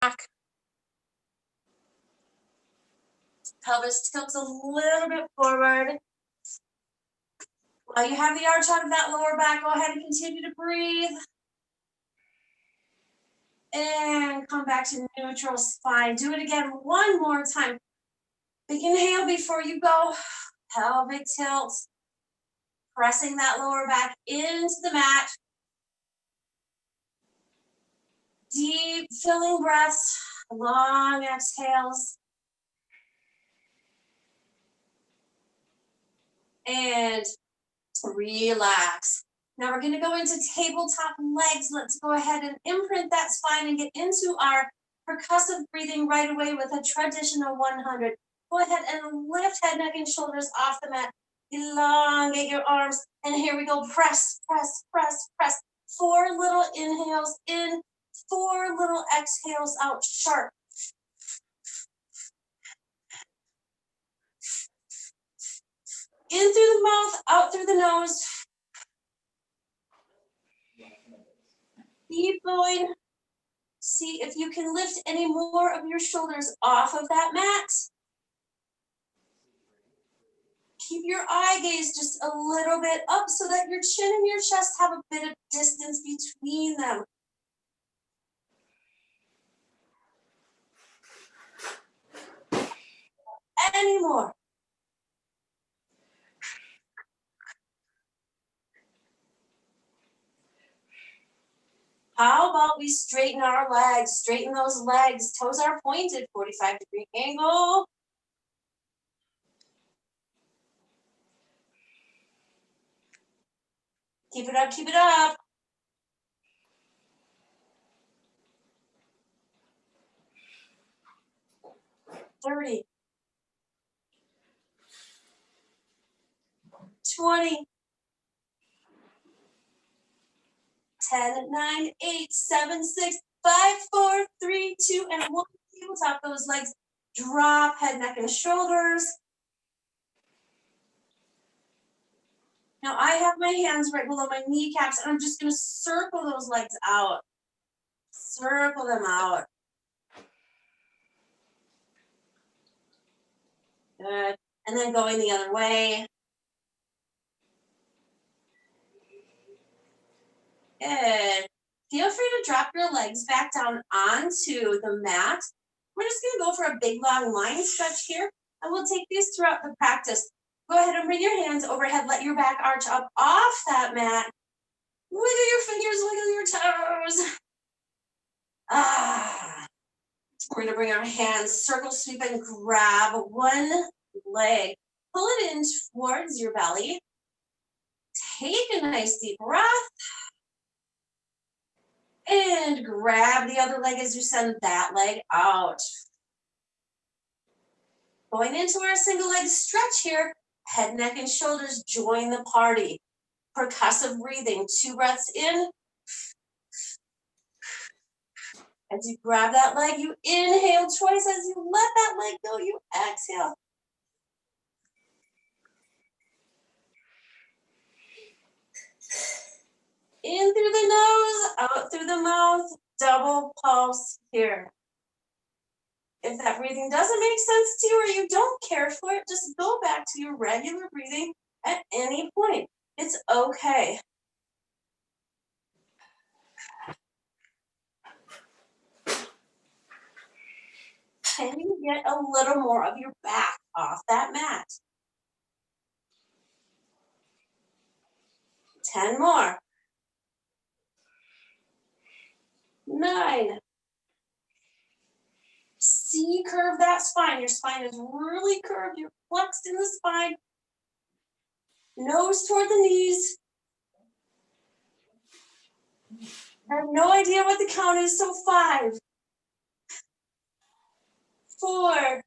back. Pelvis tilts a little bit forward. While you have the arch out of that lower back, go ahead and continue to breathe. And come back to neutral spine. Do it again one more time. Big inhale before you go. Pelvic tilt. Pressing that lower back into the mat. Deep filling breaths. Long exhales. And relax. Now we're going to go into tabletop legs. Let's go ahead and imprint that spine and get into our percussive breathing right away with a traditional 100. Go ahead and lift head, neck, and shoulders off the mat. Elongate your arms. And here we go. Press, press, press, press. 4 little inhales in, 4 little exhales out. Sharp. In through the mouth, out through the nose. Keep going. See if you can lift any more of your shoulders off of that mat. Keep your eye gaze just a little bit up so that your chin and your chest have a bit of distance between them. Any more. How about we straighten our legs, straighten those legs, toes are pointed, 45-degree angle. Keep it up, keep it up. 30. 20. 10, 9, 8, 7, 6, 5, 4, 3, 2, and 1. Tabletop those legs. Drop head, neck, and shoulders. Now I have my hands right below my kneecaps, and I'm just going to circle those legs out. Circle them out. Good. And then going the other way. Good. Feel free to drop your legs back down onto the mat. We're just going to go for a big long line stretch here, and we'll take these throughout the practice. Go ahead and bring your hands overhead. Let your back arch up off that mat. Wiggle your fingers, wiggle your toes. We're going to bring our hands, circle sweep, and grab one leg. Pull it in towards your belly. Take a nice deep breath. And grab the other leg as you send that leg out. Going into our single leg stretch here, head, neck, and shoulders join the party. Percussive breathing, 2 breaths in. As you grab that leg, you inhale twice. As you let that leg go, you exhale. In through the nose, out through the mouth, double pulse here. If that breathing doesn't make sense to you or you don't care for it, just go back to your regular breathing at any point. It's okay. Can you get a little more of your back off that mat? 10 more. 9. See, curve that spine. Your spine is really curved. You're flexed in the spine. Nose toward the knees. I have no idea what the count is, so 5. 4.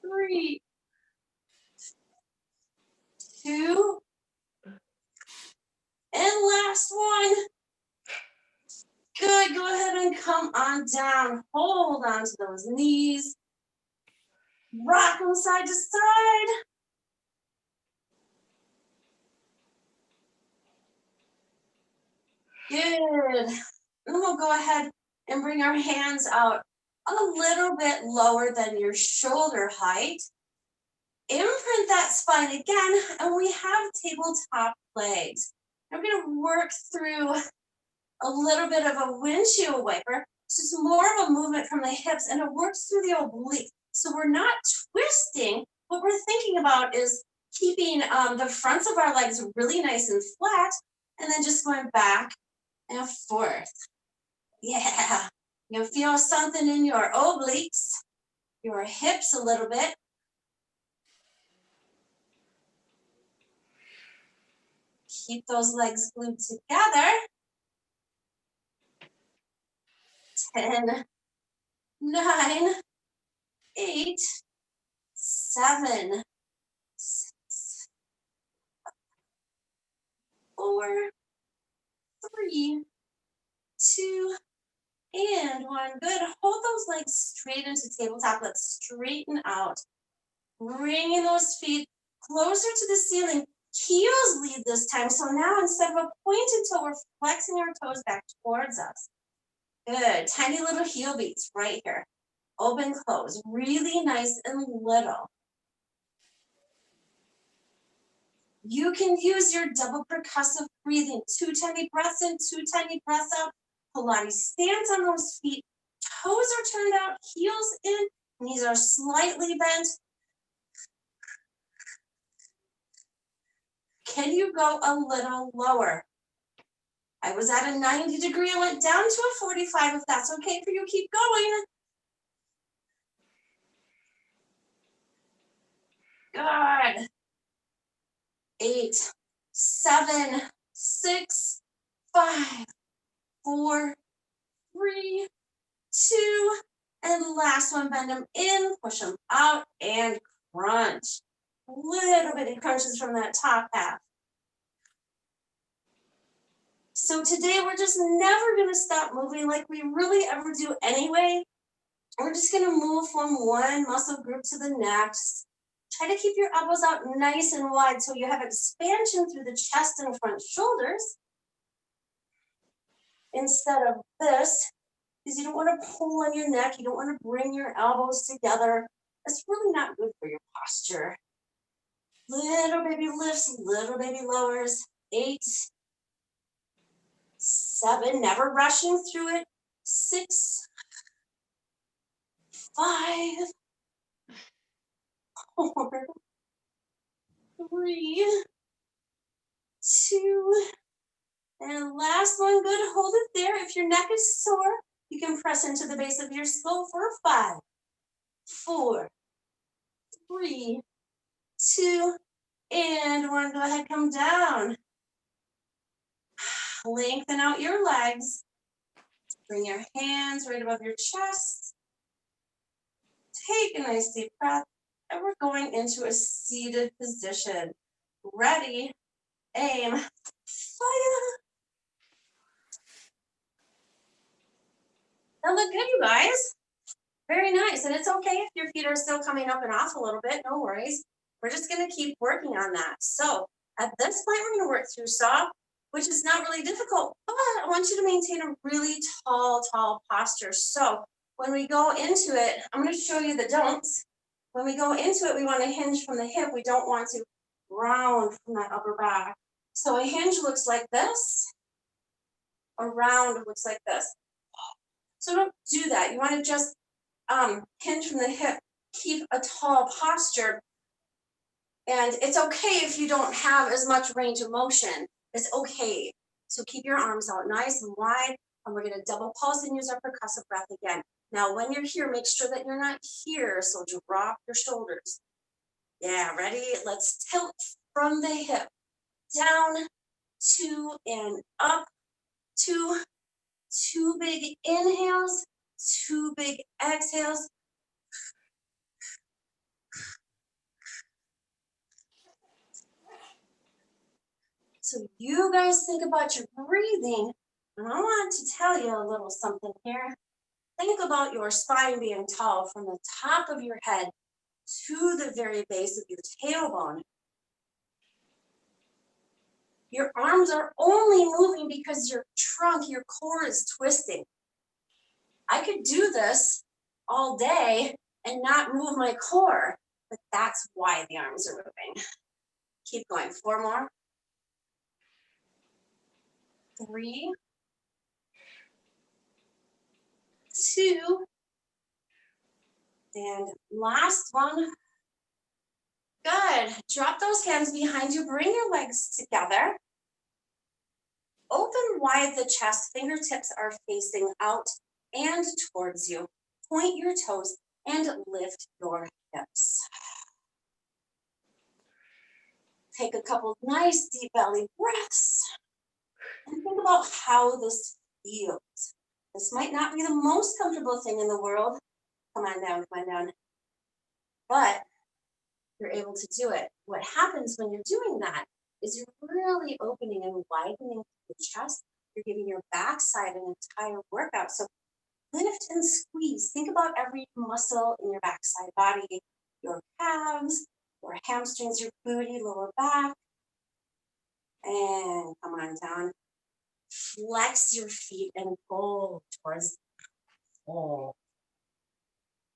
3. 2. And last one. Good. Go ahead and come on down. Hold on to those knees. Rock them side to side. Good. And we'll go ahead and bring our hands out a little bit lower than your shoulder height. Imprint that spine again, and we have tabletop legs. I'm going to work through a little bit of a windshield wiper. It's just more of a movement from the hips, and it works through the oblique. So we're not twisting. What we're thinking about is keeping the fronts of our legs really nice and flat, and then just going back and forth. Yeah, you feel something in your obliques, your hips a little bit. Keep those legs glued together. 10, 9, 8, 7, 6, 4, 3, 2, and 1. Good. Hold those legs straight into tabletop. Let's straighten out. Bringing those feet closer to the ceiling. Heels lead this time. So now instead of a pointed toe, we're flexing our toes back towards us. Good. Tiny little heel beats right here. Open, close. Really nice and little. You can use your double percussive breathing. 2 tiny breaths in, 2 tiny breaths out. Pilates stance on those feet. Toes are turned out, heels in, knees are slightly bent. Can you go a little lower? I was at a 90 degree, I went down to a 45. If that's okay for you, keep going. Good. 8, 7, 6, 5, 4, 3, 2, and last one, bend them in, push them out, and crunch. Little bitty crunches from that top half. So today we're just never going to stop moving like we really ever do anyway. We're just going to move from one muscle group to the next. Try to keep your elbows out nice and wide so you have expansion through the chest and front shoulders. Instead of this, because you don't want to pull on your neck, you don't want to bring your elbows together. It's really not good for your posture. Little baby lifts, little baby lowers. 8, 7, never rushing through it. 6, 5, 4, 3, 2, and last one. Good. Hold it there. If your neck is sore, you can press into the base of your skull for 5, 4, 3, 2, and 1. Go ahead, come down. Lengthen out your legs. Bring your hands right above your chest. Take a nice deep breath, and we're going into a seated position. Ready, aim, fire. That looked good, you guys. Very nice. And it's okay if your feet are still coming up and off a little bit. No worries. We're just going to keep working on that. So at this point, we're going to work through saw, which is not really difficult, but I want you to maintain a really tall posture. So when we go into it, I'm going to show you the don'ts. When we go into it, we want to hinge from the hip. We don't want to round from that upper back. So a hinge looks like this. A round looks like this. So don't do that. You want to just hinge from the hip, keep a tall posture. And it's okay if you don't have as much range of motion. It's okay. So keep your arms out nice and wide, and we're going to double pulse and use our percussive breath again. Now, when you're here, make sure that you're not here, so drop your shoulders. Yeah, ready? Let's tilt from the hip, down, 2, and up, 2, 2 big inhales, 2 big exhales. So you guys think about your breathing, and I want to tell you a little something here. Think about your spine being tall from the top of your head to the very base of your tailbone. Your arms are only moving because your trunk, your core is twisting. I could do this all day and not move my core, but that's why the arms are moving. Keep going. 4 more. 3, 2, and last one. Good. Drop those hands behind you. Bring your legs together. Open wide the chest. Fingertips are facing out and towards you. Point your toes and lift your hips. Take a couple nice deep belly breaths and think about how this feels. This might not be the most comfortable thing in the world. Come on down, come on down. But you're able to do it. What happens when you're doing that is you're really opening and widening the chest. You're giving your backside an entire workout. So lift and squeeze. Think about every muscle in your backside body, your calves, your hamstrings, your booty, lower back. And come on down. Flex your feet and go towards the wall.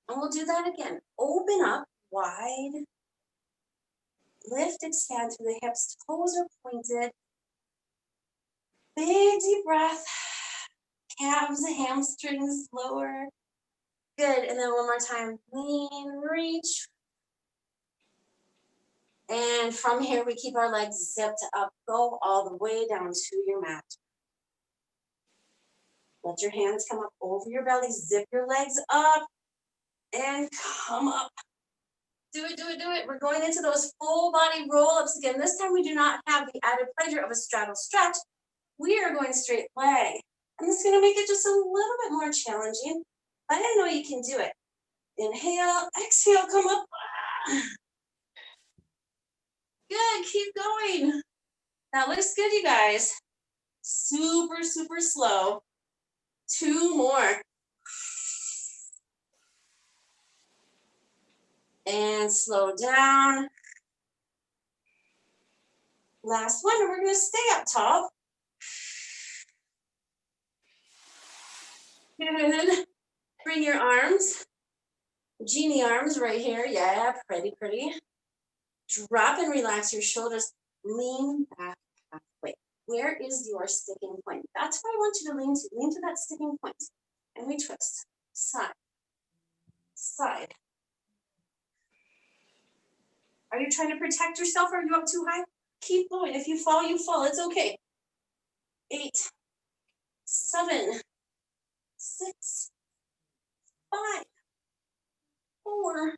And we'll do that again. Open up wide. Lift, expand through the hips. Toes are pointed. Big deep breath. Calves, hamstrings, lower. Good. And then one more time. Lean, reach. And from here, we keep our legs zipped up. Go all the way down to your mat. Let your hands come up over your belly. Zip your legs up and come up. Do it, do it, do it. We're going into those full body roll-ups again. This time we do not have the added pleasure of a straddle stretch. We are going straight leg. And this is going to make it just a little bit more challenging, but I know you can do it. Inhale, exhale, come up. Good, keep going. That looks good, you guys. Super, super slow. 2 more. And slow down. Last one, and we're going to stay up tall. Good. Bring your arms, genie arms right here. Yeah, pretty, pretty. Drop and relax your shoulders. Lean back halfway. Where is your sticking point? That's where I want you to lean to. Lean to that sticking point. And we twist. Side. Side. Are you trying to protect yourself? Are you up too high? Keep going. If you fall, you fall. It's okay. 8, 7, 6, 5, 4,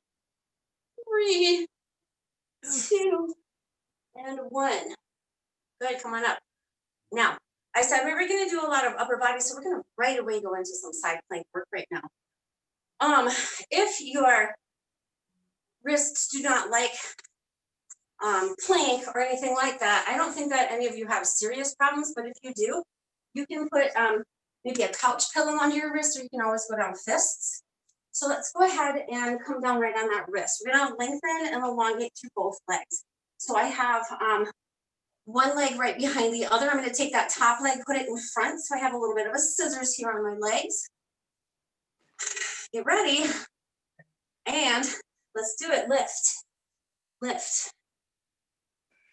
3, 2, and 1. Good, come on up. Now, I said we were going to do a lot of upper body, so we're going to right away go into some side plank work right now. If your wrists do not like plank or anything like that, I don't think that any of you have serious problems, but if you do, you can put maybe a couch pillow on your wrist, or you can always go down fists. So let's go ahead and come down right on that wrist. We're going to lengthen and elongate through both legs. So I have one leg right behind the other. I'm going to take that top leg, put it in front. So I have a little bit of a scissors here on my legs. Get ready. And let's do it. Lift. Lift.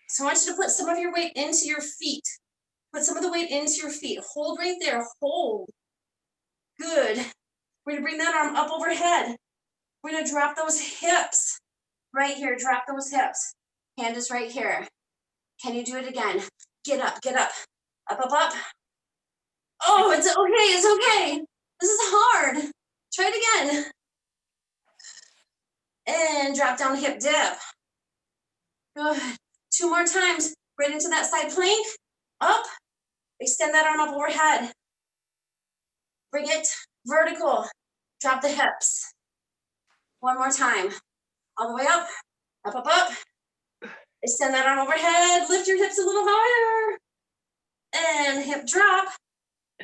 So I want you to put some of your weight into your feet. Put some of the weight into your feet. Hold right there. Hold. Good. We're going to bring that arm up overhead. We're going to drop those hips. Right here. Drop those hips. Hand is right here. Can you do it again? Get up. Get up. Up, up, up. Oh, it's okay. It's okay. This is hard. Try it again. And drop down, hip dip. Good. 2 more times. Right into that side plank. Up. Extend that arm up overhead. Bring it vertical. Drop the hips. 1 more time. All the way up. Up, up, up. Extend that arm overhead. Lift your hips a little higher. And hip drop.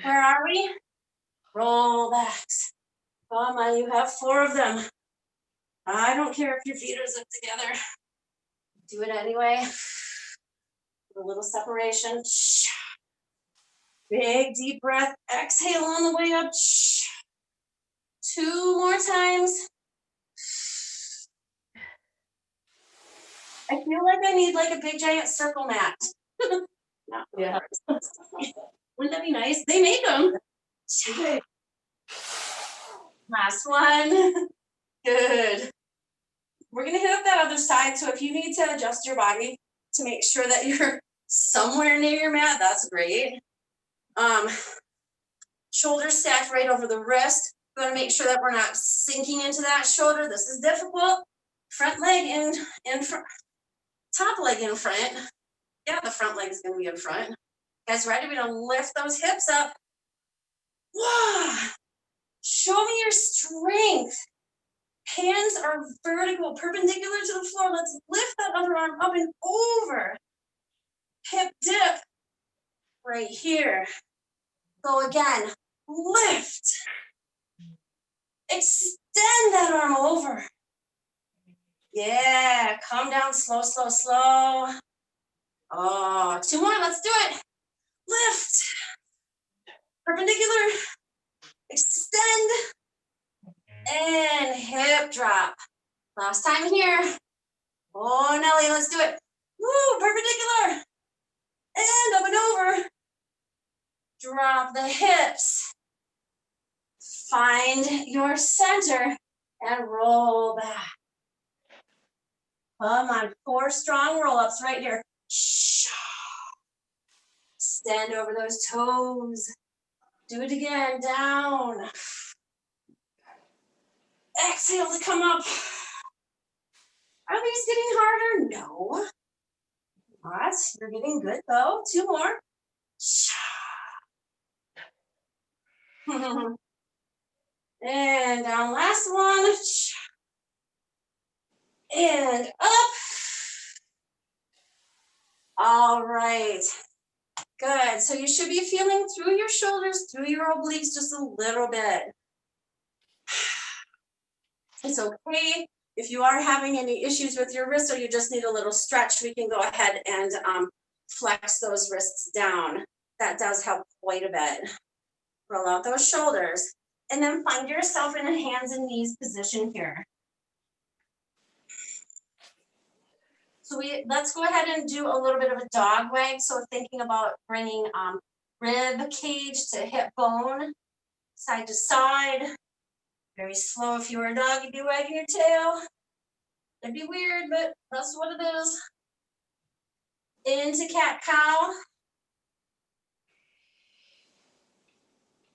Where are we? Roll backs. Come on, you have 4 of them. I don't care if your feet are zipped together. Do it anyway. A little separation. Big deep breath. Exhale on the way up. times. I feel like I need like a big giant circle mat. Not really. Yeah. Wouldn't that be nice? They make them. Okay. Last one. Good. We're gonna hit up that other side. So if you need to adjust your body to make sure that you're somewhere near your mat, that's great. Shoulders stacked right over the wrist. We want to make sure that we're not sinking into that shoulder. This is difficult. Front leg in front, top leg in front. Yeah, the front leg is going to be in front. Guys, ready? We're going to lift those hips up. Wow. Show me your strength. Hands are vertical, perpendicular to the floor. Let's lift that other arm up and over. Hip dip. Right here. Go again. Lift. Extend that arm over. Yeah, calm down, slow, slow, slow. Oh, 2 more, let's do it. Lift. Perpendicular. Extend. And hip drop. Last time here. Oh, Nelly, let's do it. Woo, perpendicular. And up and over. Drop the hips. Find your center and roll back. Come on, 4 strong roll-ups right here. Stand over those toes. Do it again, down. Exhale to come up. Are these getting harder? No. Not. You're getting good though. 2 more. And down, last one. And up. All right. Good. So you should be feeling through your shoulders, through your obliques just a little bit. It's okay if you are having any issues with your wrists or you just need a little stretch, we can go ahead and flex those wrists down. That does help quite a bit. Roll out those shoulders and then find yourself in a hands and knees position here. So let's go ahead and do a little bit of a dog wag. So thinking about bringing rib cage to hip bone, side to side. Very slow. If you were a dog, you'd be wagging your tail. It'd be weird, but that's what it is. Into cat-cow.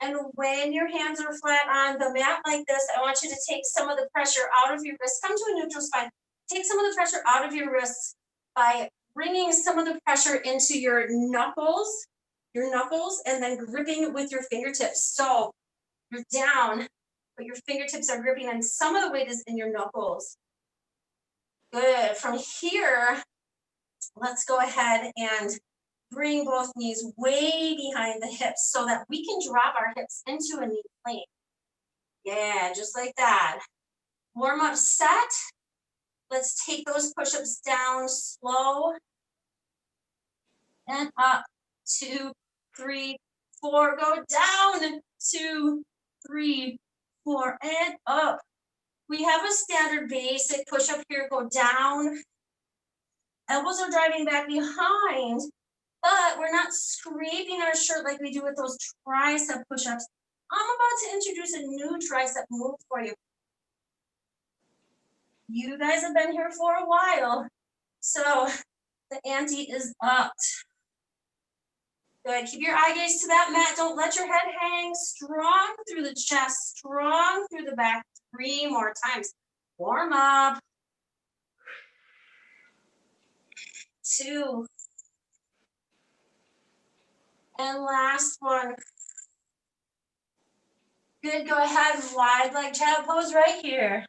And when your hands are flat on the mat like this, I want you to take some of the pressure out of your wrists. Come to a neutral spine. Take some of the pressure out of your wrists by bringing some of the pressure into your knuckles, and then gripping with your fingertips. So you're down, but your fingertips are gripping, and some of the weight is in your knuckles. Good. From here, let's go ahead and bring both knees way behind the hips so that we can drop our hips into a knee plane. Yeah, just like that. Warm up set. Let's take those push-ups down slow. And up. 2, 3, 4. Go down. 2, 3, 4. And up. We have a standard basic push-up here. Go down. Elbows are driving back behind, but we're not scraping our shirt like we do with those tricep push-ups. I'm about to introduce a new tricep move for you. You guys have been here for a while, so the ante is up. Good, keep your eye gaze to that mat. Don't let your head hang. Strong through the chest, strong through the back. 3 more times. Warm up. 2. And last one. Good, go ahead, wide leg child pose right here.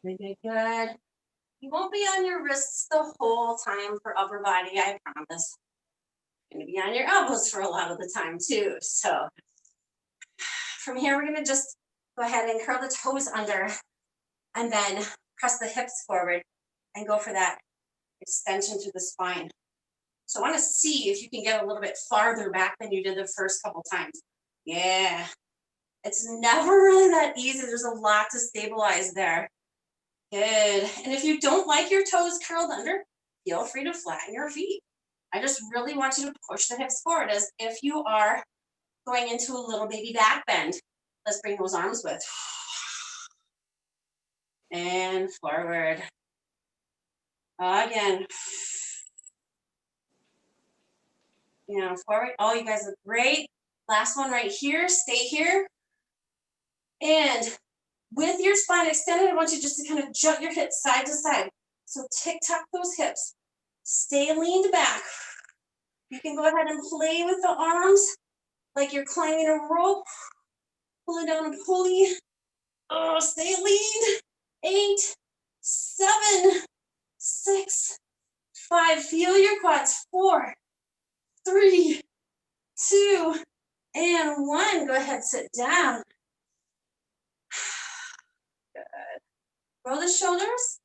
Good, good, good. You won't be on your wrists the whole time for upper body, I promise. You're gonna be on your elbows for a lot of the time too. So from here, we're gonna just go ahead and curl the toes under and then press the hips forward and go for that extension through the spine. So I want to see if you can get a little bit farther back than you did the first couple times. Yeah, it's never really that easy. There's a lot to stabilize there. Good. And if you don't like your toes curled under, feel free to flatten your feet. I just really want you to push the hips forward as if you are going into a little baby back bend. Let's bring those arms with. And forward. Again. And forward. Oh, you guys look great. Last one right here. Stay here. And with your spine extended, I want you just to kind of jut your hips side to side. So tick-tock those hips. Stay leaned back. You can go ahead and play with the arms like you're climbing a rope. Pulling down a pulley. Oh, stay leaned. 8, 7, 6, 5. Feel your quads. 4, 3, 2, and 1. Go ahead, sit down. Good. Roll the shoulders.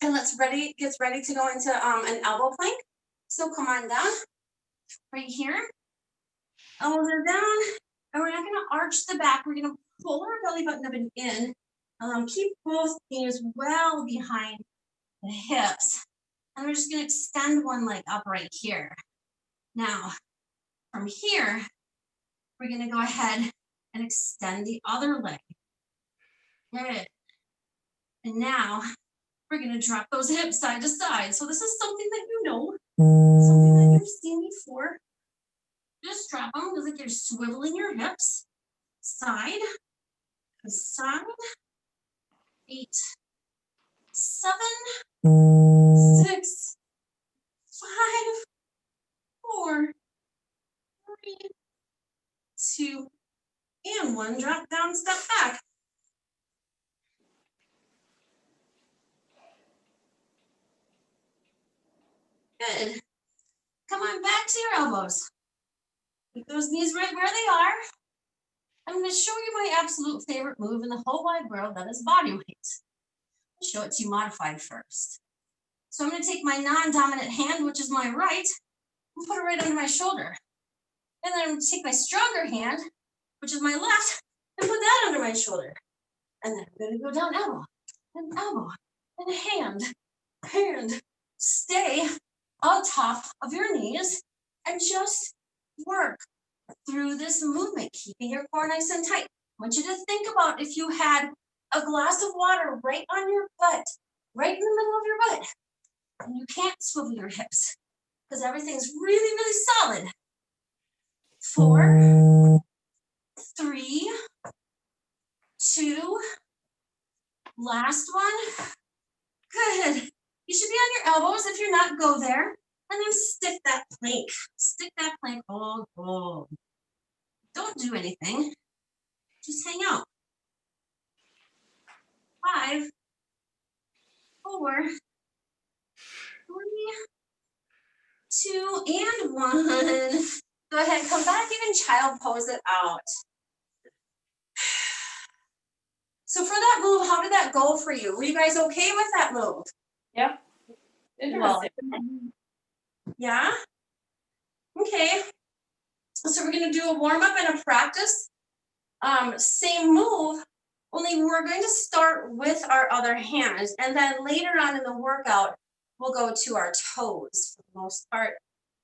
And let's get ready to go into an elbow plank. So come on down. Right here. Elbows are down. And we're not going to arch the back. We're going to pull our belly button up and in. Keep both knees well behind the hips. And we're just going to extend one leg up right here. Now, from here, we're going to go ahead and extend the other leg. Good. And now, we're going to drop those hips side to side. So this is something that you know, something that you've seen before. Just drop them. Look like you're swiveling your hips. Side to side. 8, 7, 6, 5, 4, 3, 2, and 1. Drop down, step back. Good. Come on back to your elbows. Keep those knees right where they are. I'm going to show you my absolute favorite move in the whole wide world, that is body weight. I'll show it to you modified first. So I'm going to take my non-dominant hand, which is my right, and put it right under my shoulder. And then I'm going to take my stronger hand, which is my left, and put that under my shoulder. And then I'm going to go down elbow, and hand. Stay on top of your knees and just work through this movement, keeping your core nice and tight. I want you to think about if you had a glass of water right on your butt, right in the middle of your butt, and you can't swivel your hips because everything's really, really solid. 4, 3, 2, last one. Good. You should be on your elbows. If you're not, go there. And then stick that plank. Stick that plank. Hold. Don't do anything. Just hang out. 5, 4, 3, 2, and 1. Go ahead, come back, you can child pose it out. So for that move, how did that go for you? Were you guys okay with that move? Yeah. Interesting. Well, yeah? Okay. So we're going to do a warm up and a practice. Same move, only we're going to start with our other hand. And then later on in the workout, we'll go to our toes for the most part.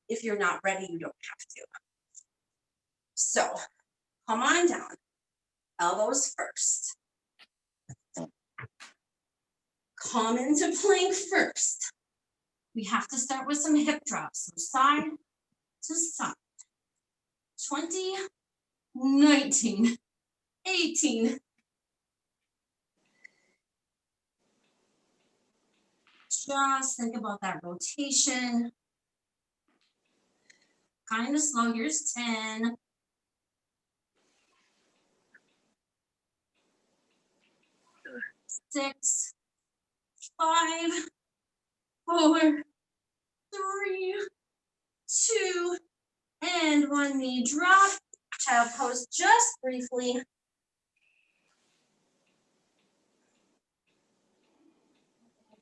If you're not ready, you don't have to. So come on down. Elbows first. Come into plank first. We have to start with some hip drops. So side to side. 20, 19, 18. Just think about that rotation. Kind of slow. Here's 10. 6, 5, 4, 3, 2, and 1. Knee drop. Child pose just briefly.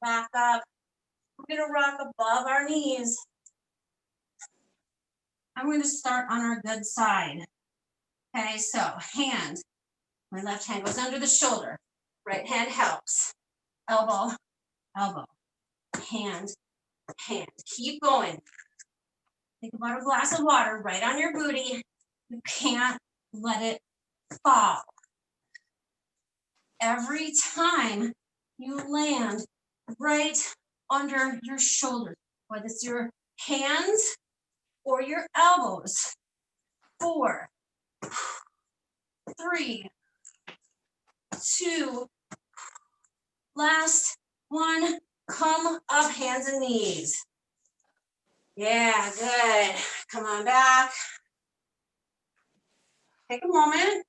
Back up. We're going to rock above our knees. I'm going to start on our good side. Okay, so hand, my left hand goes under the shoulder. Right hand helps. Elbow, elbow, hand, hand. Keep going. Think about a glass of water right on your booty. You can't let it fall. Every time you land right under your shoulders, whether it's your hands or your elbows. 4, 3, 2, last one, come up, hands and knees. Yeah, good. Come on back. Take a moment.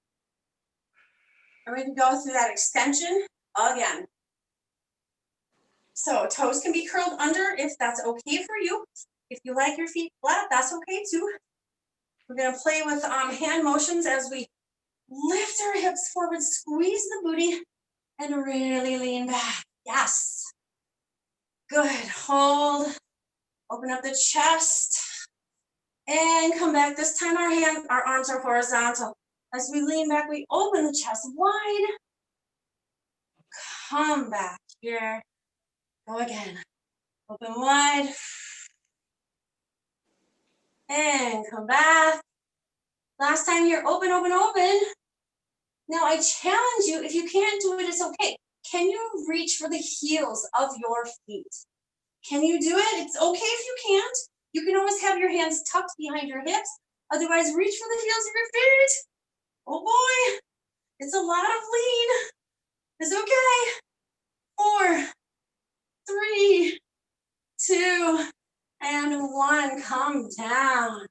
And we can go through that extension again. So toes can be curled under if that's okay for you. If you like your feet flat, that's okay too. We're gonna play with hand motions as we lift our hips forward, squeeze the booty, and really lean back. Yes. Good. Hold. Open up the chest. And come back. This time our arms are horizontal. As we lean back, we open the chest wide. Come back here. Go again. Open wide. And come back. Last time here, open, open, open. Now I challenge you, if you can't do it, it's okay. Can you reach for the heels of your feet? Can you do it? It's okay if you can't. You can always have your hands tucked behind your hips. Otherwise, reach for the heels of your feet. Oh boy, it's a lot of lean. It's okay. 4, 3, 2, and 1. Come down.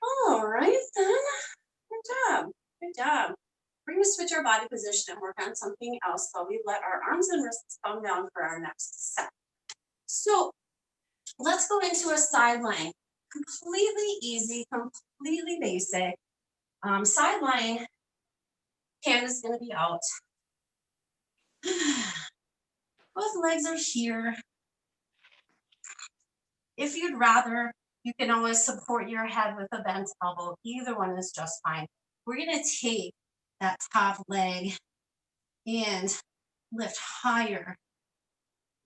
All right then. Good job. Good job. We're going to switch our body position and work on something else while we let our arms and wrists come down for our next set. So let's go into a side lying. Completely easy, completely basic. Side lying, hand is going to be out. Both legs are here. If you'd rather, you can always support your head with a bent elbow. Either one is just fine. We're going to take that top leg and lift higher.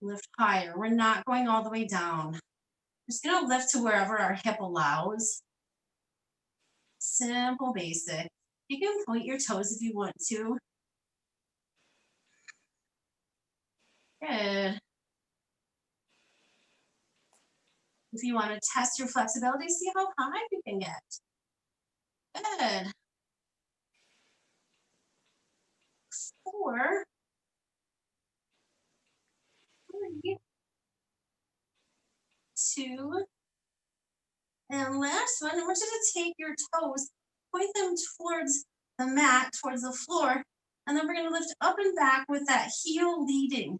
Lift higher. We're not going all the way down. Just going to lift to wherever our hip allows. Simple, basic. You can point your toes if you want to. Good. If you want to test your flexibility, see how high you can get. Good. 4, 3, 2, and last one. I want you to take your toes, point them towards the mat, towards the floor, and then we're going to lift up and back with that heel leading.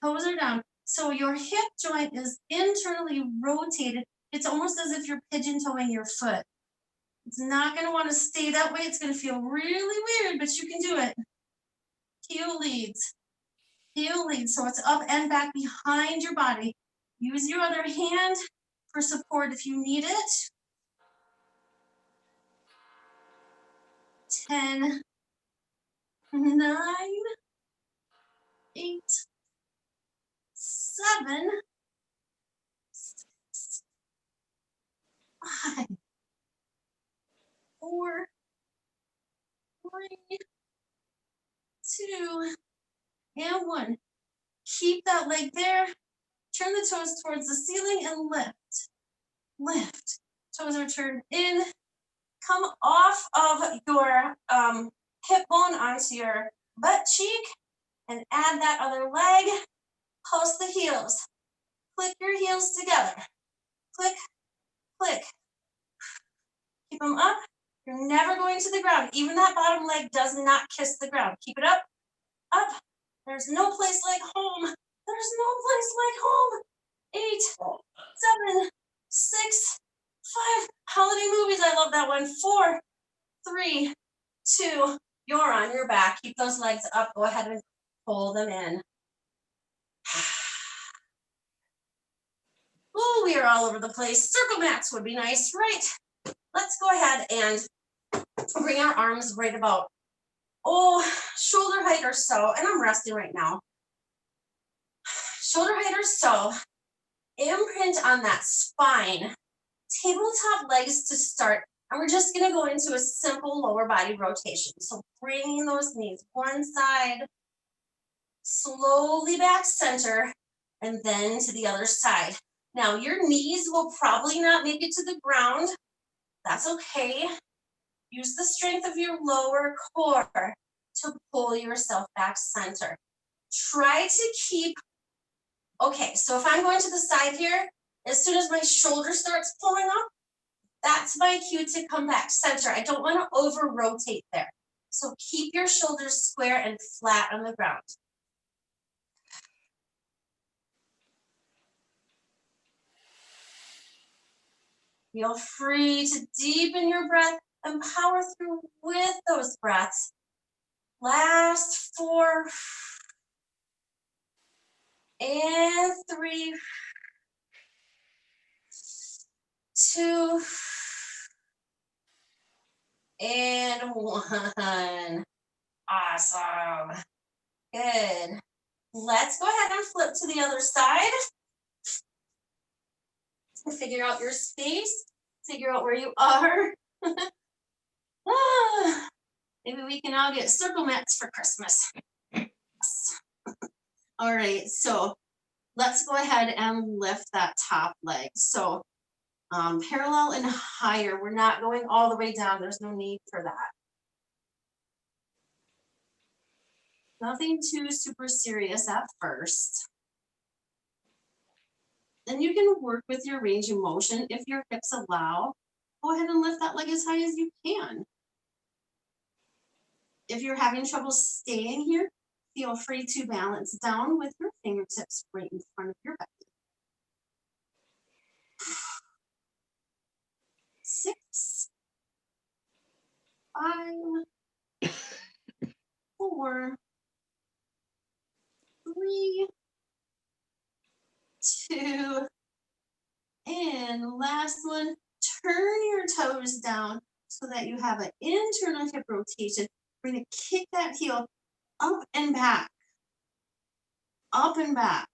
Toes are down. So your hip joint is internally rotated. It's almost as if you're pigeon-toeing your foot. It's not going to want to stay that way. It's going to feel really weird, but you can do it. Heel leads. Heel leads. So it's up and back behind your body. Use your other hand for support if you need it. 10, 9, 8, 7, 6, 5, 4, 3, 2, and 1. Keep that leg there. Turn the toes towards the ceiling and lift. Lift. Toes are turned in. Come off of your hip bone onto your butt cheek and add that other leg. Pulse the heels. Click your heels together. Click, click. Keep them up. You're never going to the ground. Even that bottom leg does not kiss the ground. Keep it up, up. There's no place like home. There's no place like home. 8, 7, 6, 5. Holiday movies. I love that one. 4, 3, 2. You're on your back. Keep those legs up. Go ahead and pull them in. Ooh, we are all over the place. Circle mats would be nice, right? Let's go ahead and bring our arms right about, shoulder height or so. And I'm resting right now. Shoulder height or so. Imprint on that spine. Tabletop legs to start. And we're just going to go into a simple lower body rotation. So bringing those knees one side, slowly back center, and then to the other side. Now your knees will probably not make it to the ground. That's okay. Use the strength of your lower core to pull yourself back center. Try to keep, okay, so if I'm going to the side here, as soon as my shoulder starts pulling up, that's my cue to come back center. I don't want to over rotate there. So keep your shoulders square and flat on the ground. Feel free to deepen your breath and power through with those breaths. Last 4 and 3, 2 and 1. Awesome. Good. Let's go ahead and flip to the other side. Figure out your space. Figure out where you are. Maybe we can all get circle mats for Christmas. Yes. All right, so let's go ahead and lift that top leg. So parallel and higher. We're not going all the way down. There's no need for that. Nothing too super serious at first. And you can work with your range of motion. If your hips allow, go ahead and lift that leg as high as you can. If you're having trouble staying here, feel free to balance down with your fingertips right in front of your belly. 6, 5, 4, 3, 2, and last one. Turn your toes down so that you have an internal hip rotation. We're going to kick that heel up and back, up and back.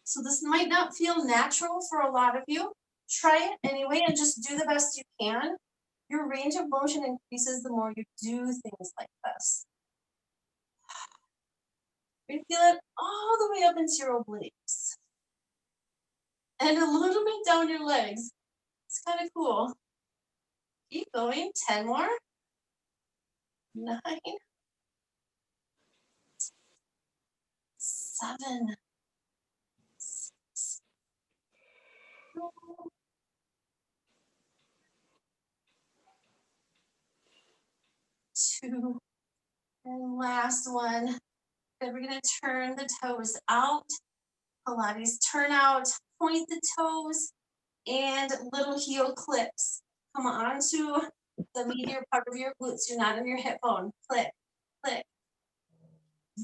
So this might not feel natural for a lot of you. Try it anyway and just do the best you can. Your range of motion increases the more you do things like this. You feel it all the way up into your obliques. And a little bit down your legs. It's kind of cool. Keep going. 10 more. 9, 7, 6, 5, 2, and last one. Then we're going to turn the toes out. Pilates turn out, point the toes, and little heel clips. Come on to the medial part of your glutes. You're not in your hip bone. Click, click.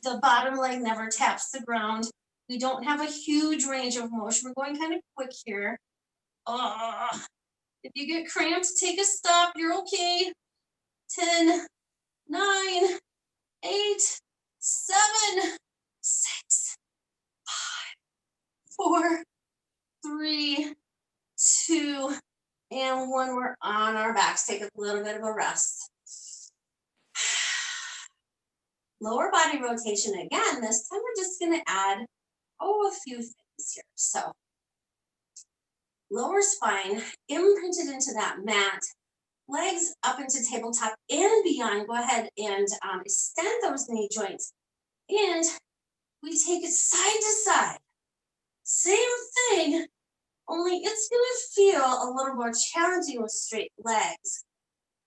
The bottom leg never taps the ground. We don't have a huge range of motion. We're going kind of quick here. If you get cramps, take a stop. You're okay. 10, 9, 8, 7, 6, 5, 4, 3, 2, and 1. We're on our backs. Take a little bit of a rest. Lower body rotation again. This time we're just going to add, a few things here. So lower spine imprinted into that mat. Legs up into tabletop and beyond. Go ahead and extend those knee joints. And we take it side to side. Same thing, only it's going to feel a little more challenging with straight legs.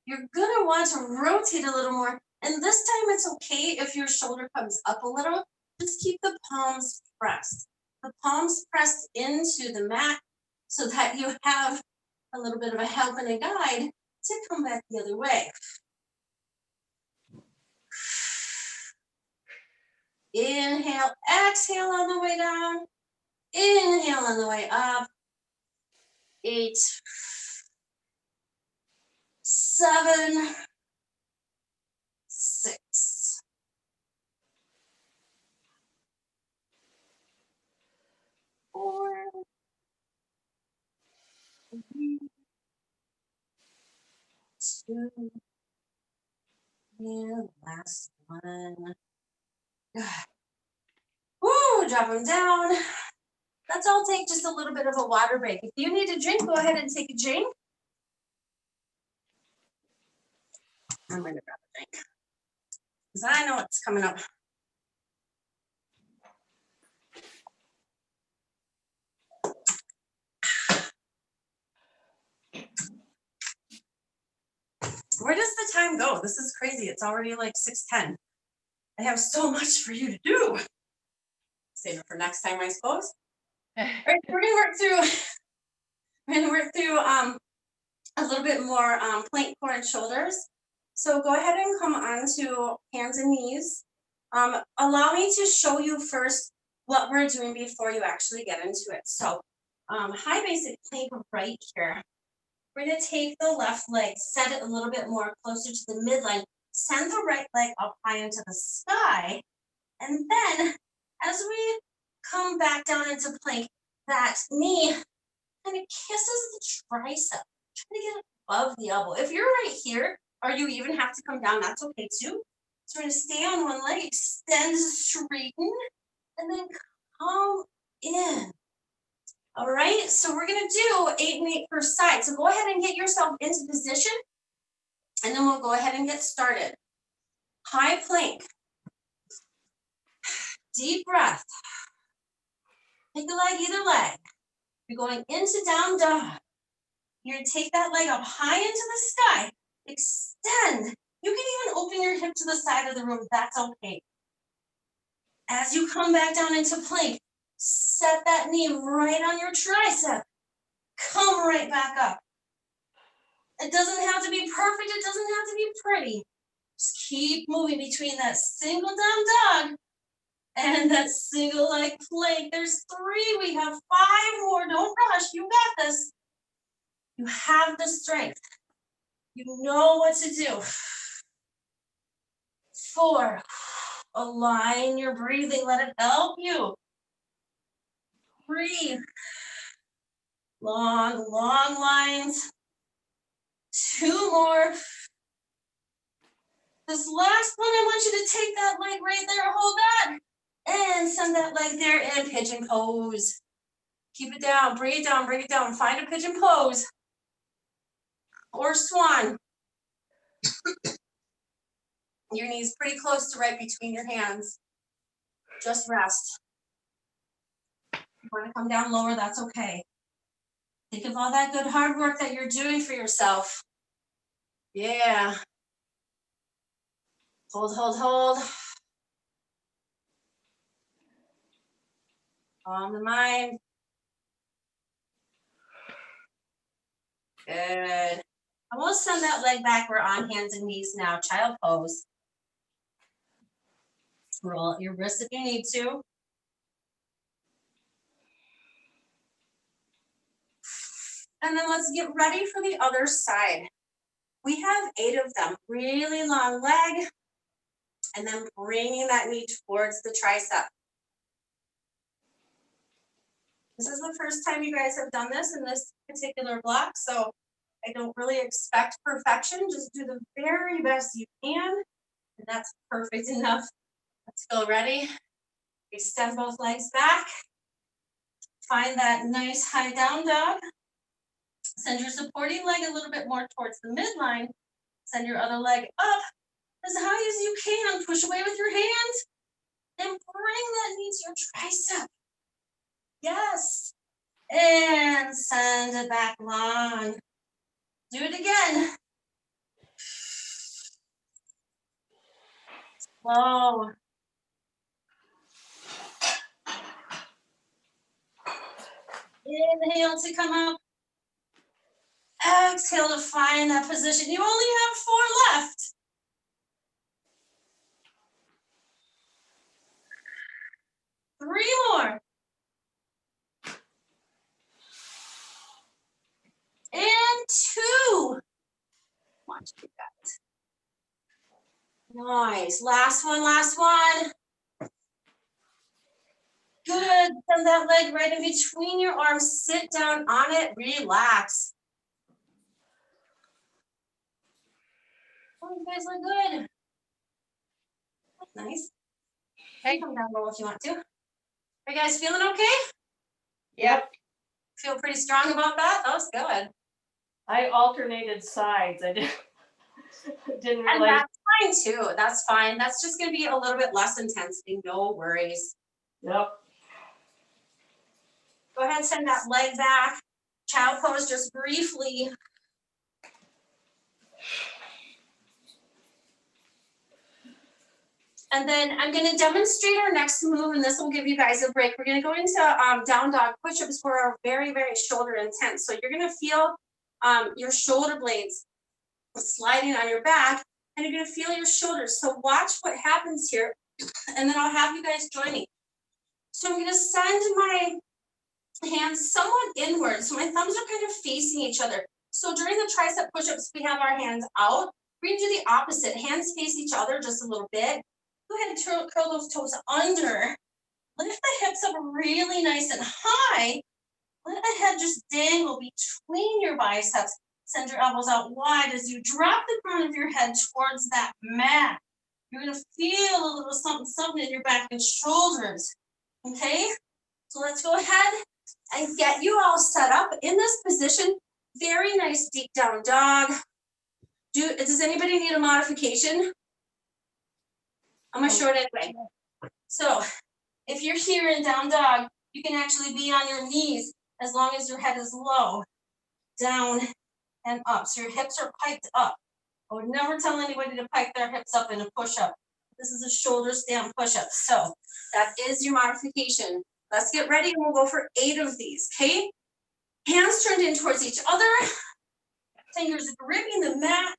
You're going to want to rotate a little more. And this time it's okay if your shoulder comes up a little. Just keep the palms pressed. The palms pressed into the mat so that you have a little bit of a help and a guide to come back the other way. Inhale, exhale on the way down. Inhale on the way up. 8, 7, 6, 4, 3, 2, and last one. Good. Woo, drop them down. Let's all take just a little bit of a water break. If you need a drink, go ahead and take a drink. I'm going to grab a drink because I know it's coming up. Where does the time go? This is crazy. It's already like 6:10. I have so much for you to do. Save it for next time, I suppose. All right, we're gonna work through a little bit more plank, core, and shoulders. So go ahead and come onto hands and knees. Allow me to show you first what we're doing before you actually get into it. So high basic plank right here. We're gonna take the left leg, set it a little bit more closer to the midline, send the right leg up high into the sky, and then as we come back down into plank, that knee kind of kisses the tricep, trying to get above the elbow. If you're right here, or you even have to come down, that's okay too. So we're gonna stay on one leg, extend, straighten, and then come in. All right, so we're gonna do 8 and 8 per side. So go ahead and get yourself into position, and then we'll go ahead and get started. High plank. Deep breath. Take a leg, either leg. You're going into down dog. You're gonna take that leg up high into the sky. Extend. You can even open your hip to the side of the room. That's okay. As you come back down into plank, set that knee right on your tricep. Come right back up. It doesn't have to be perfect. It doesn't have to be pretty. Just keep moving between that single down dog and that single leg plank. There's 3. We have 5 more. Don't rush. You got this. You have the strength. You know what to do. 4. Align your breathing. Let it help you. 3. Long, long lines. 2 more. This last one, I want you to take that leg right there. Hold that. And send that leg there in pigeon pose. Keep it down. Bring it down. Bring it down. Find a pigeon pose. Or swan. Your knees pretty close to right between your hands. Just rest. If you want to come down lower, that's okay. Think of all that good hard work that you're doing for yourself. Yeah. Hold, hold, hold. Calm the mind. Good. And we'll send that leg back. We're on hands and knees now. Child pose. Roll out your wrists if you need to. And then let's get ready for the other side. We have 8 of them. Really long leg. And then bringing that knee towards the tricep. This is the first time you guys have done this in this particular block, so I don't really expect perfection. Just do the very best you can, and that's perfect enough. Let's go. Ready? Extend both legs back. Find that nice high down dog. Send your supporting leg a little bit more towards the midline. Send your other leg up as high as you can. Push away with your hands and bring that knee to your tricep. Yes. And send it back long. Do it again. Slow. Inhale to come up. Exhale to find that position. You only have 4 left. Three more. Nice. Last one, last one. Good. Send that leg right in between your arms. Sit down on it. Relax. Oh, you guys look good. That's nice. You can come down low if you want to. Are you guys feeling okay? Yep. Feel pretty strong about that? That was good. I alternated sides. I didn't And realize. that's fine too. That's fine. That's just going to be a little bit less intensity. No worries. Yep. Go ahead and send that leg back. Child pose just briefly. And then I'm going to demonstrate our next move, and this will give you guys a break. We're going to go into down dog push-ups for are very, very shoulder intense. So you're going to feel your shoulder blades sliding on your back, and you're going to feel your shoulders. So watch what happens here, and then I'll have you guys join me. So I'm going to send my hands somewhat inward. So my thumbs are kind of facing each other. So during the tricep push-ups, we have our hands out. We're going to do the opposite. Hands face each other just a little bit. Go ahead and curl those toes under. Lift the hips up really nice and high. Let the head just dangle between your biceps. Send your elbows out wide as you drop the crown of your head towards that mat. You're going to feel a little something, something in your back and shoulders. Okay? So let's go ahead and get you all set up in this position. Very nice deep down dog. Does anybody need a modification? I'm a short end way. So if you're here in down dog, you can actually be on your knees as long as your head is low, down and up. So your hips are piped up. I would never tell anybody to pipe their hips up in a push-up. This is a shoulder stand push-up. So that is your modification. Let's get ready and we'll go for 8 of these, okay? Hands turned in towards each other. Fingers gripping the mat.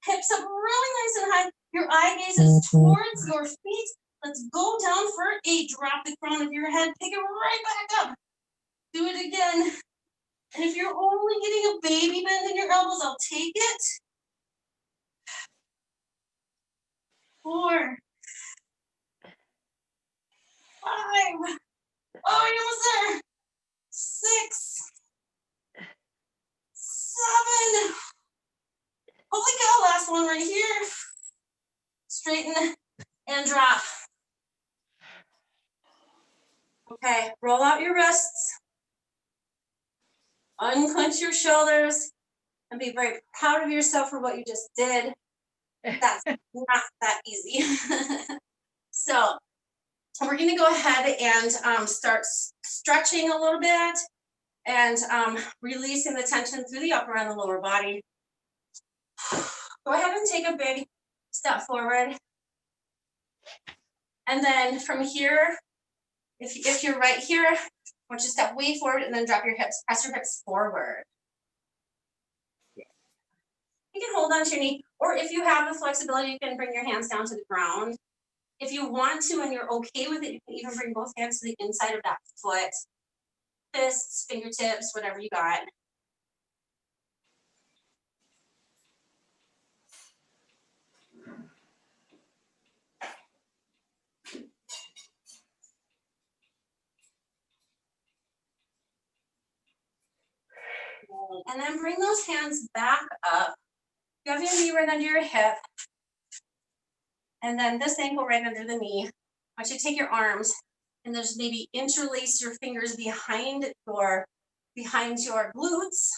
Hips up really nice and high. Your eye gaze is towards your feet. Let's go down for 8. Drop the crown of your head. Pick it right back up. Do it again. And if you're only getting a baby bend in your elbows, I'll take it. 4, 5. Oh, you're almost there. 6, 7. Holy cow, last one right here. Straighten and drop. Okay, roll out your wrists. Unclench your shoulders and be very proud of yourself for what you just did. That's not that easy. So we're going to go ahead and start stretching a little bit and releasing the tension through the upper and the lower body. Go ahead and take a big step forward. And then from here, if you're right here, I want you to step way forward and then drop your hips, press your hips forward. You can hold on to your knee, or if you have the flexibility, you can bring your hands down to the ground. If you want to and you're okay with it, you can even bring both hands to the inside of that foot. Fists, fingertips, whatever you got. And then bring those hands back up. You have your knee right under your hip. And then this ankle right under the knee. I want you to take your arms and just maybe interlace your fingers behind your glutes.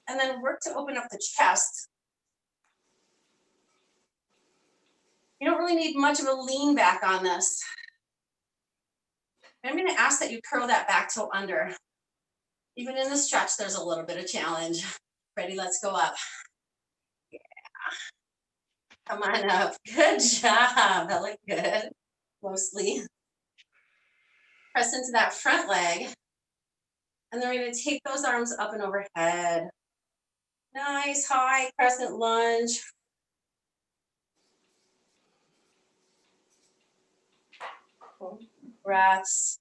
And then work to open up the chest. You don't really need much of a lean back on this. I'm going to ask that you curl that back toe under. Even in the stretch, there's a little bit of challenge. Ready? Let's go up. Yeah. Come on up. Good job. That looked good. Mostly. Press into that front leg. And then we're going to take those arms up and overhead. Nice high crescent lunge. Breaths.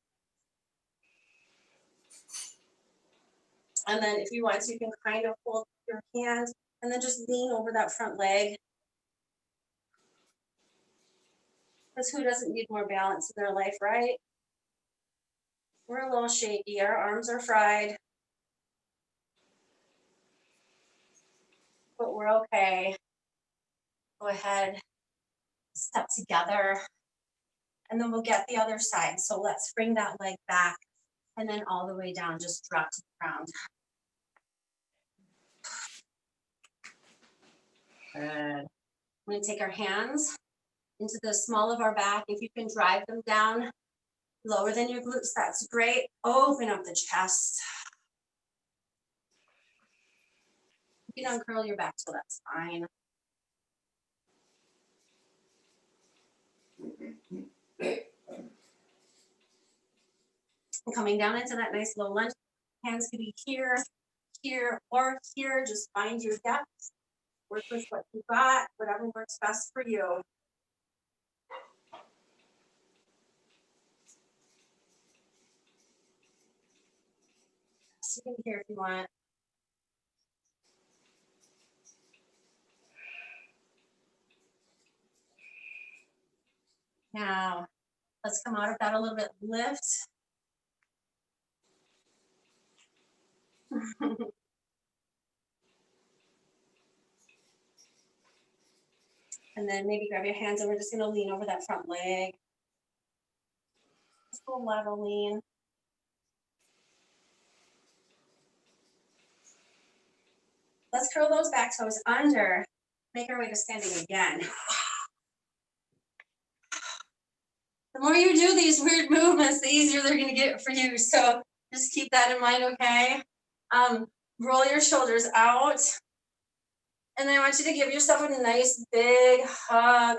And then if you want to, you can kind of hold your hand and then just lean over that front leg. Because who doesn't need more balance in their life, right? We're a little shaky. Our arms are fried. But we're okay. Go ahead, step together. And then we'll get the other side. So let's bring that leg back and then all the way down, just drop to the ground. Good. We're gonna take our hands into the small of our back. If you can drive them down lower than your glutes, that's great. Open up the chest. You can uncurl your back, so that's fine. And coming down into that nice low lunge. Hands can be here, here, or here. Just find your depth. Work with what you got, whatever works best for you. Sit in here if you want. Now, let's come out of that a little bit. Lift. And then maybe grab your hands and we're just gonna lean over that front leg. Just go level lean. Let's curl those back toes under. Make our way to standing again. The more you do these weird movements, the easier they're gonna get for you. So just keep that in mind, okay? Roll your shoulders out. And then I want you to give yourself a nice big hug.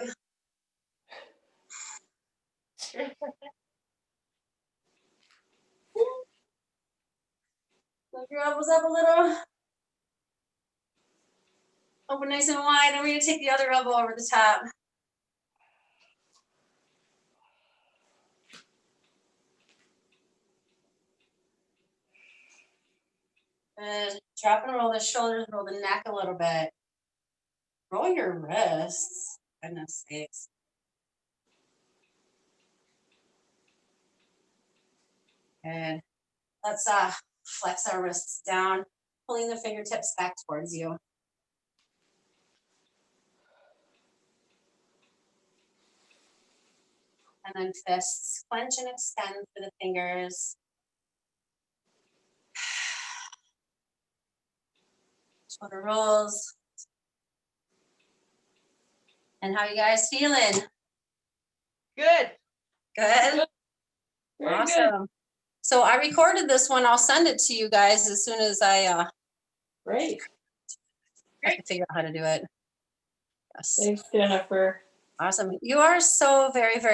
Lift your elbows up a little. Open nice and wide. And we're gonna take the other elbow over the top. Good. Drop and roll the shoulders, roll the neck a little bit. Roll your wrists. Goodness sakes. Good. Let's flex our wrists down, pulling the fingertips back towards you. And then fists, clench and extend for the fingers. Shoulder rolls. And how you guys feeling? Good. Good? Very Awesome. good. So I recorded this one. I'll send it to you guys as soon as I Great. can figure out how to do it. Yes. Thanks, Jennifer. Awesome. You are so very, very